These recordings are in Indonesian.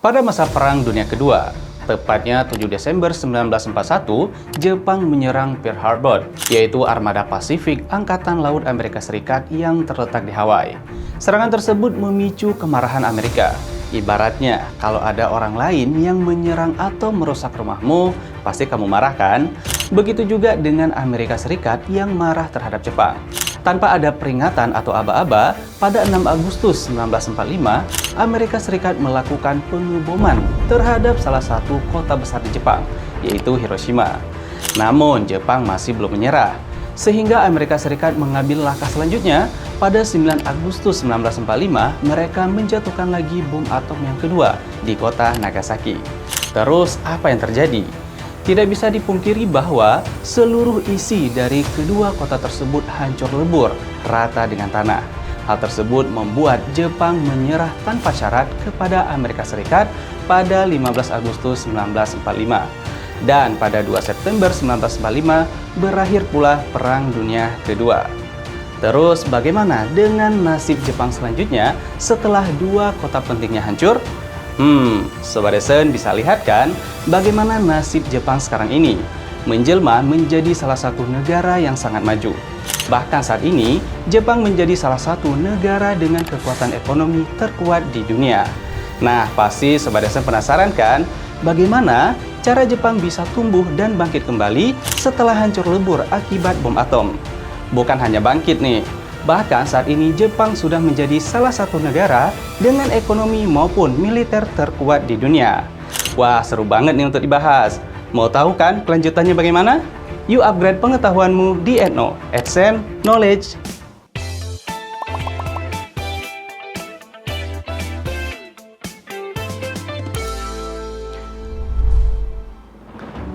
Pada masa Perang Dunia Kedua, tepatnya 7 Desember 1941, Jepang menyerang Pearl Harbor, yaitu armada Pasifik Angkatan Laut Amerika Serikat yang terletak di Hawaii. Serangan tersebut memicu kemarahan Amerika. Ibaratnya, kalau ada orang lain yang menyerang atau merusak rumahmu, pasti kamu marah kan? Begitu juga dengan Amerika Serikat yang marah terhadap Jepang. Tanpa ada peringatan atau aba-aba, pada 6 Agustus 1945, Amerika Serikat melakukan pengeboman terhadap salah satu kota besar di Jepang, yaitu Hiroshima. Namun, Jepang masih belum menyerah, sehingga Amerika Serikat mengambil langkah selanjutnya. Pada 9 Agustus 1945, mereka menjatuhkan lagi bom atom yang kedua di kota Nagasaki. Terus, apa yang terjadi? Tidak bisa dipungkiri bahwa seluruh isi dari kedua kota tersebut hancur lebur rata dengan tanah. Hal tersebut membuat Jepang menyerah tanpa syarat kepada Amerika Serikat pada 15 Agustus 1945. Dan pada 2 September 1945 berakhir pula Perang Dunia Kedua. Terus bagaimana dengan nasib Jepang selanjutnya setelah dua kota pentingnya hancur? Sobat Desen bisa lihat kan bagaimana nasib Jepang sekarang ini, menjelma menjadi salah satu negara yang sangat maju. Bahkan saat ini, Jepang menjadi salah satu negara dengan kekuatan ekonomi terkuat di dunia. Nah, pasti Sobat Desen penasaran kan bagaimana cara Jepang bisa tumbuh dan bangkit kembali setelah hancur lebur akibat bom atom. Bukan hanya bangkit nih, bahkan saat ini Jepang sudah menjadi salah satu negara dengan ekonomi maupun militer terkuat di dunia. Wah, seru banget nih untuk dibahas. Mau tahu kan kelanjutannya bagaimana? Yuk upgrade pengetahuanmu di Ethno, AdSense Knowledge.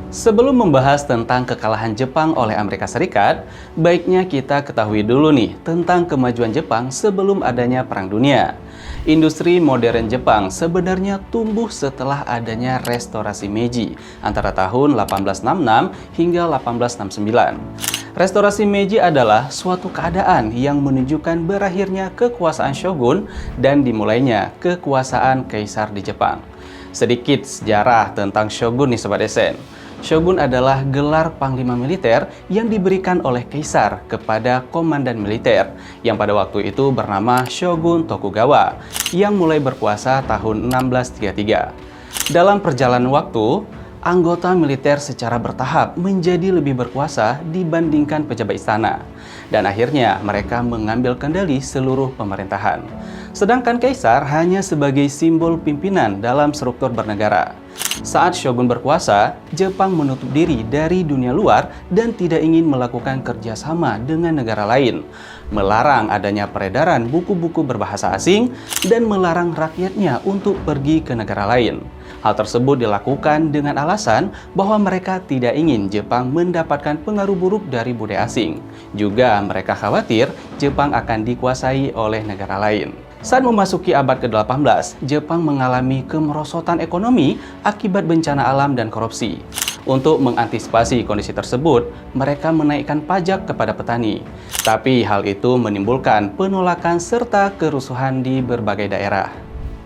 Sebelum membahas tentang kekalahan Jepang oleh Amerika Serikat, baiknya kita ketahui dulu nih tentang kemajuan Jepang sebelum adanya Perang Dunia. Industri modern Jepang sebenarnya tumbuh setelah adanya restorasi Meiji antara tahun 1866 hingga 1869. Restorasi Meiji adalah suatu keadaan yang menunjukkan berakhirnya kekuasaan shogun dan dimulainya kekuasaan kaisar di Jepang. Sedikit sejarah tentang shogun nih Sobat Desen. Shogun adalah gelar panglima militer yang diberikan oleh kaisar kepada komandan militer yang pada waktu itu bernama Shogun Tokugawa yang mulai berkuasa tahun 1633. Dalam perjalanan waktu, anggota militer secara bertahap menjadi lebih berkuasa dibandingkan pejabat istana, dan akhirnya mereka mengambil kendali seluruh pemerintahan. Sedangkan kaisar hanya sebagai simbol pimpinan dalam struktur bernegara. Saat shogun berkuasa, Jepang menutup diri dari dunia luar dan tidak ingin melakukan kerjasama dengan negara lain, melarang adanya peredaran buku-buku berbahasa asing, dan melarang rakyatnya untuk pergi ke negara lain. Hal tersebut dilakukan dengan alasan bahwa mereka tidak ingin Jepang mendapatkan pengaruh buruk dari budaya asing. Juga mereka khawatir Jepang akan dikuasai oleh negara lain. Saat memasuki abad ke-18, Jepang mengalami kemerosotan ekonomi akibat bencana alam dan korupsi. Untuk mengantisipasi kondisi tersebut, mereka menaikkan pajak kepada petani. Tapi hal itu menimbulkan penolakan serta kerusuhan di berbagai daerah.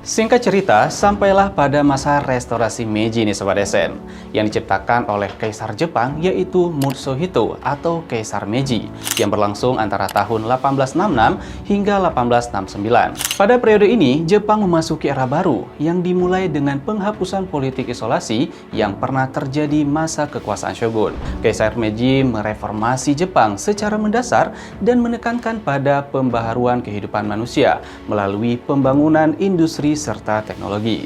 Singkat cerita, sampailah pada masa restorasi Meiji nih Sobat Desen, yang diciptakan oleh Kaisar Jepang yaitu Mutsuhito atau Kaisar Meiji, yang berlangsung antara tahun 1866 hingga 1869. Pada periode ini, Jepang memasuki era baru yang dimulai dengan penghapusan politik isolasi yang pernah terjadi masa kekuasaan Shogun. Kaisar Meiji mereformasi Jepang secara mendasar dan menekankan pada pembaharuan kehidupan manusia melalui pembangunan industri serta teknologi.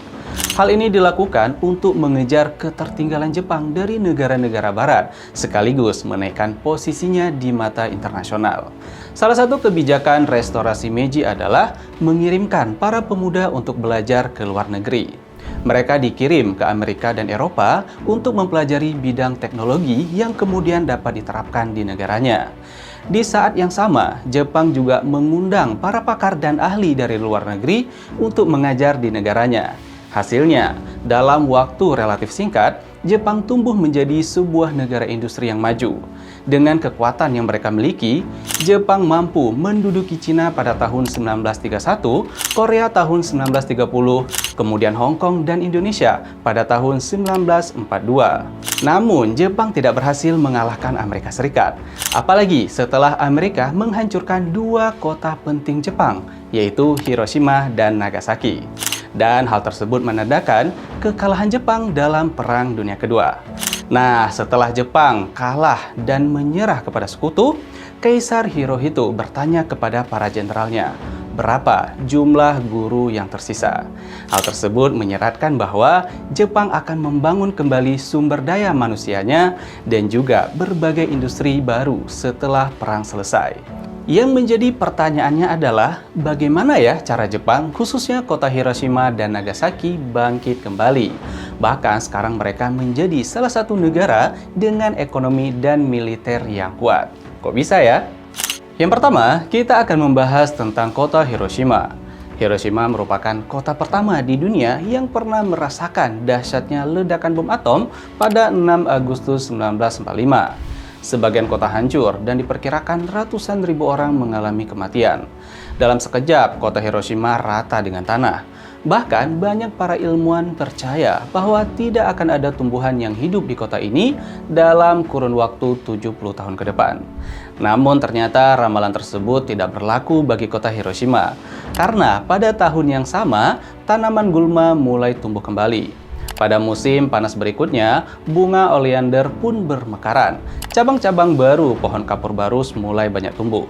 Hal ini dilakukan untuk mengejar ketertinggalan Jepang dari negara-negara barat, sekaligus menaikkan posisinya di mata internasional. Salah satu kebijakan restorasi Meiji adalah mengirimkan para pemuda untuk belajar ke luar negeri. Mereka dikirim ke Amerika dan Eropa untuk mempelajari bidang teknologi yang kemudian dapat diterapkan di negaranya. Di saat yang sama, Jepang juga mengundang para pakar dan ahli dari luar negeri untuk mengajar di negaranya. Hasilnya, dalam waktu relatif singkat, Jepang tumbuh menjadi sebuah negara industri yang maju. Dengan kekuatan yang mereka miliki, Jepang mampu menduduki Cina pada tahun 1931, Korea tahun 1930, kemudian Hong Kong dan Indonesia pada tahun 1942. Namun, Jepang tidak berhasil mengalahkan Amerika Serikat. Apalagi setelah Amerika menghancurkan dua kota penting Jepang, yaitu Hiroshima dan Nagasaki. Dan hal tersebut menandakan kekalahan Jepang dalam Perang Dunia Kedua. Nah, setelah Jepang kalah dan menyerah kepada sekutu, Kaisar Hirohito bertanya kepada para jenderalnya, berapa jumlah guru yang tersisa. Hal tersebut menyeratkan bahwa Jepang akan membangun kembali sumber daya manusianya dan juga berbagai industri baru setelah perang selesai. Yang menjadi pertanyaannya adalah, bagaimana ya cara Jepang, khususnya kota Hiroshima dan Nagasaki, bangkit kembali? Bahkan sekarang mereka menjadi salah satu negara dengan ekonomi dan militer yang kuat. Kok bisa ya? Yang pertama, kita akan membahas tentang kota Hiroshima. Hiroshima merupakan kota pertama di dunia yang pernah merasakan dahsyatnya ledakan bom atom pada 6 Agustus 1945. Sebagian kota hancur dan diperkirakan ratusan ribu orang mengalami kematian. Dalam sekejap, kota Hiroshima rata dengan tanah. Bahkan banyak para ilmuwan percaya bahwa tidak akan ada tumbuhan yang hidup di kota ini dalam kurun waktu 70 tahun ke depan. Namun ternyata ramalan tersebut tidak berlaku bagi kota Hiroshima, karena pada tahun yang sama tanaman gulma mulai tumbuh kembali. Pada musim panas berikutnya, bunga oleander pun bermekaran. Cabang-cabang baru pohon kapur barus mulai banyak tumbuh.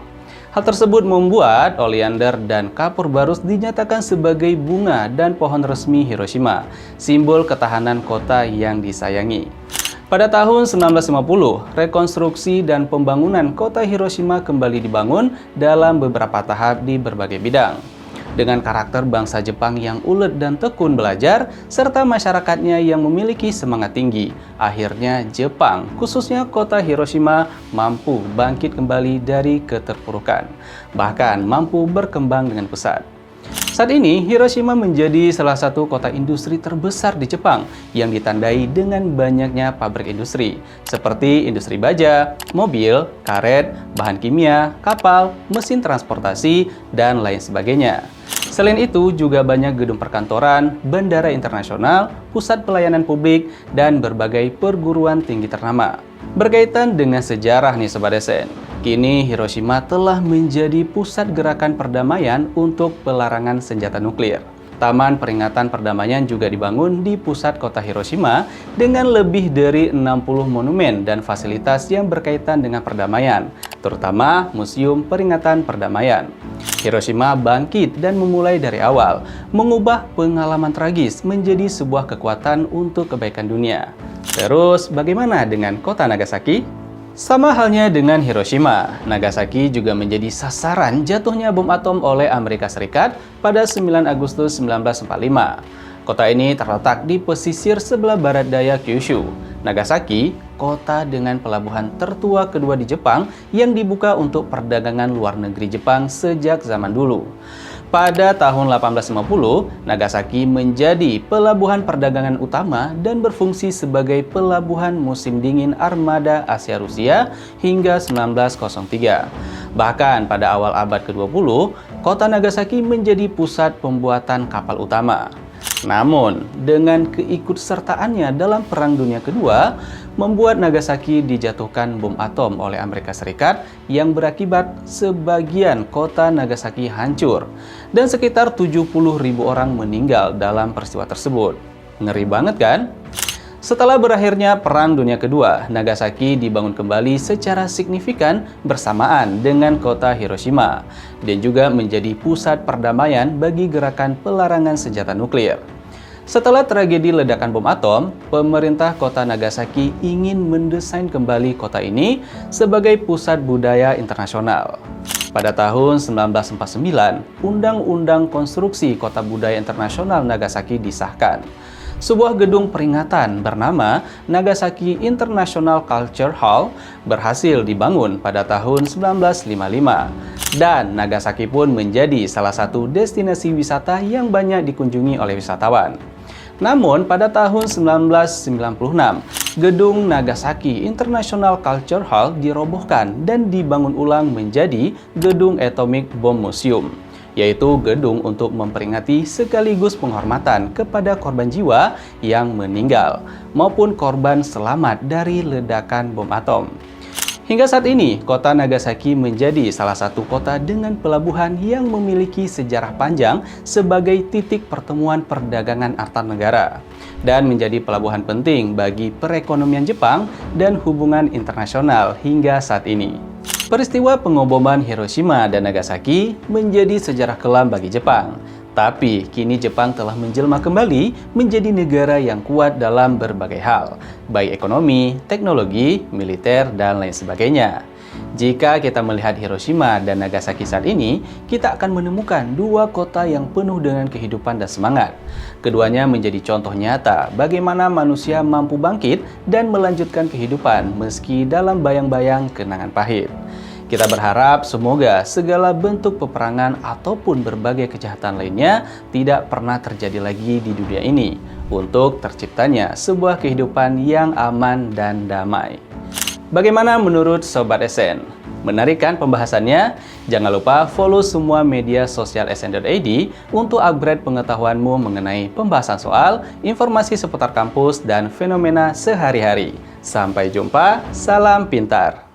Hal tersebut membuat oleander dan kapur barus dinyatakan sebagai bunga dan pohon resmi Hiroshima, simbol ketahanan kota yang disayangi. Pada tahun 1950, rekonstruksi dan pembangunan kota Hiroshima kembali dibangun dalam beberapa tahap di berbagai bidang. Dengan karakter bangsa Jepang yang ulet dan tekun belajar, serta masyarakatnya yang memiliki semangat tinggi, akhirnya Jepang, khususnya kota Hiroshima, mampu bangkit kembali dari keterpurukan, bahkan mampu berkembang dengan pesat. Saat ini, Hiroshima menjadi salah satu kota industri terbesar di Jepang yang ditandai dengan banyaknya pabrik industri, seperti industri baja, mobil, karet, bahan kimia, kapal, mesin transportasi, dan lain sebagainya. Selain itu, juga banyak gedung perkantoran, bandara internasional, pusat pelayanan publik, dan berbagai perguruan tinggi ternama. Berkaitan dengan sejarah nih Sobat Desen, kini Hiroshima telah menjadi pusat gerakan perdamaian untuk pelarangan senjata nuklir. Taman peringatan perdamaian juga dibangun di pusat kota Hiroshima dengan lebih dari 60 monumen dan fasilitas yang berkaitan dengan perdamaian, terutama Museum Peringatan Perdamaian. Hiroshima bangkit dan memulai dari awal, mengubah pengalaman tragis menjadi sebuah kekuatan untuk kebaikan dunia. Terus, bagaimana dengan kota Nagasaki? Sama halnya dengan Hiroshima, Nagasaki juga menjadi sasaran jatuhnya bom atom oleh Amerika Serikat pada 9 Agustus 1945. Kota ini terletak di pesisir sebelah barat daya Kyushu. Nagasaki, kota dengan pelabuhan tertua kedua di Jepang yang dibuka untuk perdagangan luar negeri Jepang sejak zaman dulu. Pada tahun 1850, Nagasaki menjadi pelabuhan perdagangan utama dan berfungsi sebagai pelabuhan musim dingin armada Asia Rusia hingga 1903. Bahkan pada awal abad ke-20, kota Nagasaki menjadi pusat pembuatan kapal utama. Namun, dengan keikutsertaannya dalam Perang Dunia Kedua, membuat Nagasaki dijatuhkan bom atom oleh Amerika Serikat yang berakibat sebagian kota Nagasaki hancur dan sekitar 70.000 orang meninggal dalam peristiwa tersebut. Ngeri banget kan? Setelah berakhirnya Perang Dunia Kedua, Nagasaki dibangun kembali secara signifikan bersamaan dengan kota Hiroshima dan juga menjadi pusat perdamaian bagi gerakan pelarangan senjata nuklir. Setelah tragedi ledakan bom atom, pemerintah kota Nagasaki ingin mendesain kembali kota ini sebagai pusat budaya internasional. Pada tahun 1949, Undang-Undang Konstruksi Kota Budaya Internasional Nagasaki disahkan. Sebuah gedung peringatan bernama Nagasaki International Culture Hall berhasil dibangun pada tahun 1955. Dan Nagasaki pun menjadi salah satu destinasi wisata yang banyak dikunjungi oleh wisatawan. Namun, pada tahun 1996, gedung Nagasaki International Culture Hall dirobohkan dan dibangun ulang menjadi Gedung Atomic Bomb Museum, yaitu gedung untuk memperingati sekaligus penghormatan kepada korban jiwa yang meninggal maupun korban selamat dari ledakan bom atom. Hingga saat ini, kota Nagasaki menjadi salah satu kota dengan pelabuhan yang memiliki sejarah panjang sebagai titik pertemuan perdagangan antar negara dan menjadi pelabuhan penting bagi perekonomian Jepang dan hubungan internasional hingga saat ini. Peristiwa pengoboman Hiroshima dan Nagasaki menjadi sejarah kelam bagi Jepang. Tapi, kini Jepang telah menjelma kembali menjadi negara yang kuat dalam berbagai hal, baik ekonomi, teknologi, militer, dan lain sebagainya. Jika kita melihat Hiroshima dan Nagasaki saat ini, kita akan menemukan dua kota yang penuh dengan kehidupan dan semangat. Keduanya menjadi contoh nyata bagaimana manusia mampu bangkit dan melanjutkan kehidupan meski dalam bayang-bayang kenangan pahit. Kita berharap semoga segala bentuk peperangan ataupun berbagai kejahatan lainnya tidak pernah terjadi lagi di dunia ini untuk terciptanya sebuah kehidupan yang aman dan damai. Bagaimana menurut Sobat SN? Menarik kan pembahasannya? Jangan lupa follow semua media sosial SN.id untuk upgrade pengetahuanmu mengenai pembahasan soal, informasi seputar kampus, dan fenomena sehari-hari. Sampai jumpa, salam pintar!